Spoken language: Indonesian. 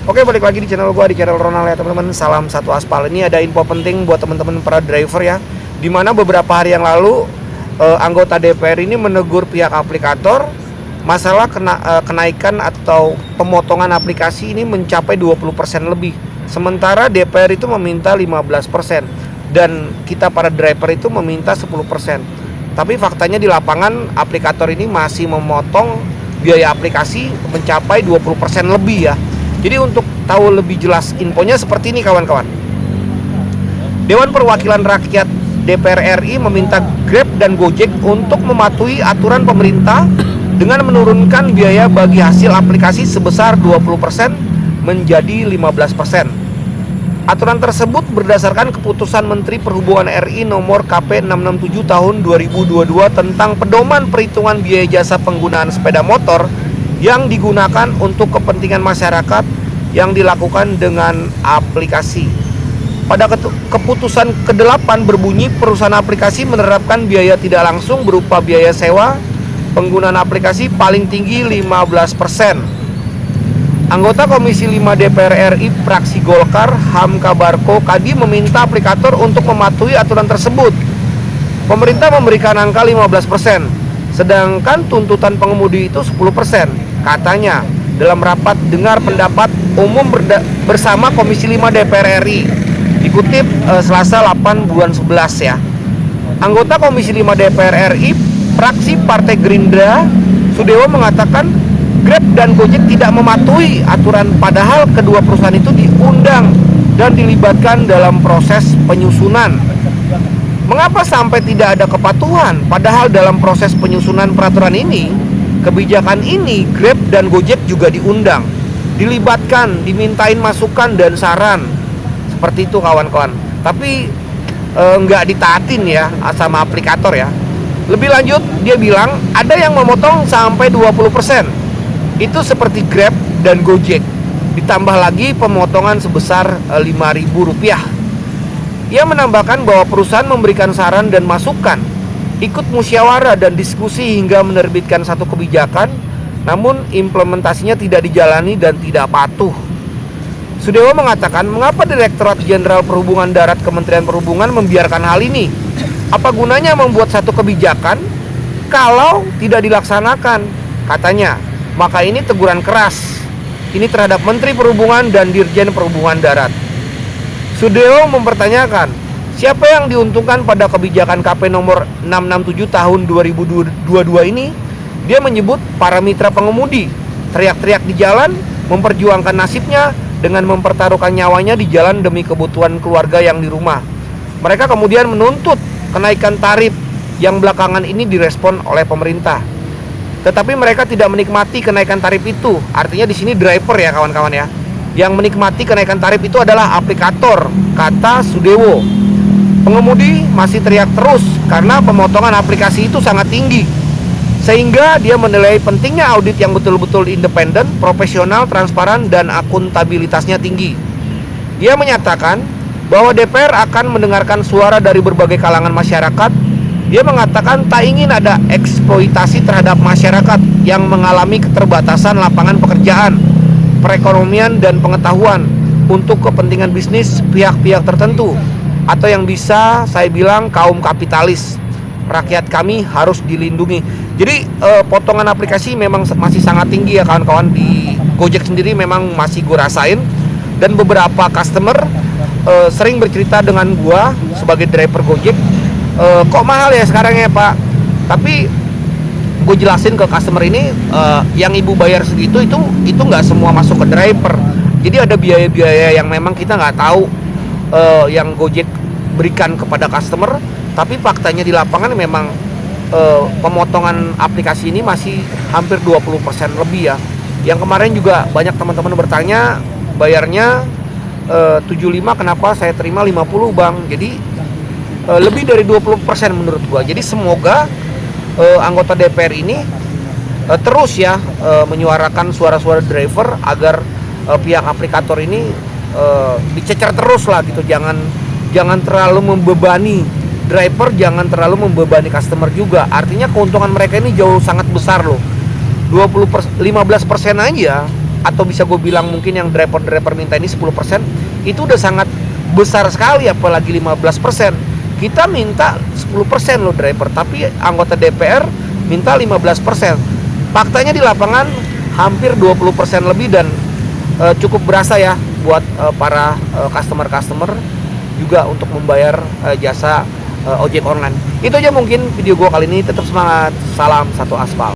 Oke, balik lagi di channel gua, di channel Ronald ya teman-teman. Salam satu aspal. Ini ada info penting buat teman-teman para driver ya. Dimana beberapa hari yang lalu anggota DPR ini menegur pihak aplikator masalah kenaikan atau pemotongan aplikasi ini mencapai 20% lebih. Sementara DPR itu meminta 15% dan kita para driver itu meminta 10%. Tapi faktanya di lapangan aplikator ini masih memotong biaya aplikasi mencapai 20% lebih ya. Jadi untuk tahu lebih jelas infonya seperti ini kawan-kawan. Dewan Perwakilan Rakyat DPR RI meminta Grab dan Gojek untuk mematuhi aturan pemerintah dengan menurunkan biaya bagi hasil aplikasi sebesar 20% menjadi 15%. Aturan tersebut berdasarkan keputusan Menteri Perhubungan RI nomor KP 667 tahun 2022 tentang pedoman perhitungan biaya jasa penggunaan sepeda motor yang digunakan untuk kepentingan masyarakat yang dilakukan dengan aplikasi. Pada keputusan ke-8 berbunyi perusahaan aplikasi menerapkan biaya tidak langsung berupa biaya sewa penggunaan aplikasi paling tinggi 15%. Anggota Komisi 5 DPR RI fraksi Golkar Hamka Barko Kadi meminta aplikator untuk mematuhi aturan tersebut. Pemerintah memberikan angka 15%, sedangkan tuntutan pengemudi itu 10%. Katanya dalam rapat dengar pendapat umum bersama Komisi 5 DPR RI, dikutip Selasa 8 bulan 11 ya. Anggota Komisi 5 DPR RI fraksi Partai Gerindra Sudewo mengatakan Grab dan Gojek tidak mematuhi aturan, padahal kedua perusahaan itu diundang dan dilibatkan dalam proses penyusunan. Mengapa sampai tidak ada kepatuhan? Padahal dalam proses penyusunan peraturan ini, kebijakan ini Grab dan Gojek juga diundang, dilibatkan, dimintain masukan dan saran. Seperti itu kawan-kawan. Tapi nggak ditaatin ya sama aplikator ya. Lebih lanjut dia bilang ada yang memotong sampai 20%. Itu seperti Grab dan Gojek. Ditambah lagi pemotongan sebesar Rp5.000. Ia menambahkan bahwa perusahaan memberikan saran dan masukan, ikut musyawarah dan diskusi hingga menerbitkan satu kebijakan, namun implementasinya tidak dijalani dan tidak patuh. Sudewo mengatakan, mengapa Direktorat Jenderal Perhubungan Darat Kementerian Perhubungan membiarkan hal ini? Apa gunanya membuat satu kebijakan kalau tidak dilaksanakan? Katanya, maka ini teguran keras ini terhadap Menteri Perhubungan dan Dirjen Perhubungan Darat. Sudewo mempertanyakan, siapa yang diuntungkan pada kebijakan KP nomor 667 tahun 2022 ini? Dia menyebut para mitra pengemudi teriak-teriak di jalan, memperjuangkan nasibnya dengan mempertaruhkan nyawanya di jalan demi kebutuhan keluarga yang di rumah. Mereka kemudian menuntut kenaikan tarif yang belakangan ini direspon oleh pemerintah. Tetapi mereka tidak menikmati kenaikan tarif itu. Artinya di sini driver ya kawan-kawan ya. Yang menikmati kenaikan tarif itu adalah aplikator, kata Sudewo. Pengemudi masih teriak terus karena pemotongan aplikasi itu sangat tinggi. Sehingga dia menilai pentingnya audit yang betul-betul independen, profesional, transparan, dan akuntabilitasnya tinggi. Dia menyatakan bahwa DPR akan mendengarkan suara dari berbagai kalangan masyarakat. Dia mengatakan tak ingin ada eksploitasi terhadap masyarakat yang mengalami keterbatasan lapangan pekerjaan, perekonomian, dan pengetahuan untuk kepentingan bisnis pihak-pihak tertentu, atau yang bisa saya bilang kaum kapitalis. Rakyat kami harus dilindungi. Jadi potongan aplikasi memang masih sangat tinggi ya kawan-kawan. Di Gojek sendiri memang masih gue rasain, dan beberapa customer sering bercerita dengan gue sebagai driver Gojek, kok mahal ya sekarang ya Pak. Tapi gue jelasin ke customer ini, yang ibu bayar segitu itu nggak semua masuk ke driver. Jadi ada biaya-biaya yang memang kita nggak tahu yang Gojek berikan kepada customer. Tapi faktanya di lapangan memang pemotongan aplikasi ini masih hampir 20% lebih ya. Yang kemarin juga banyak teman-teman bertanya, bayarnya 75, kenapa saya terima 50 bang. Jadi lebih dari 20% menurut gua. Jadi semoga anggota DPR ini terus ya menyuarakan suara-suara driver agar pihak aplikator ini dicecer terus lah gitu. Jangan terlalu membebani driver, jangan terlalu membebani customer juga. Artinya keuntungan mereka ini jauh sangat besar loh. 15% aja atau bisa gue bilang mungkin yang driver-driver minta ini 10%, itu udah sangat besar sekali, apalagi 15%. Kita minta 10% loh driver, tapi anggota DPR minta 15%. Faktanya di lapangan hampir 20% lebih, dan cukup berasa ya buat para customer juga untuk membayar jasa ojek online. Itu aja mungkin video gue kali ini. Tetap semangat, salam satu aspal.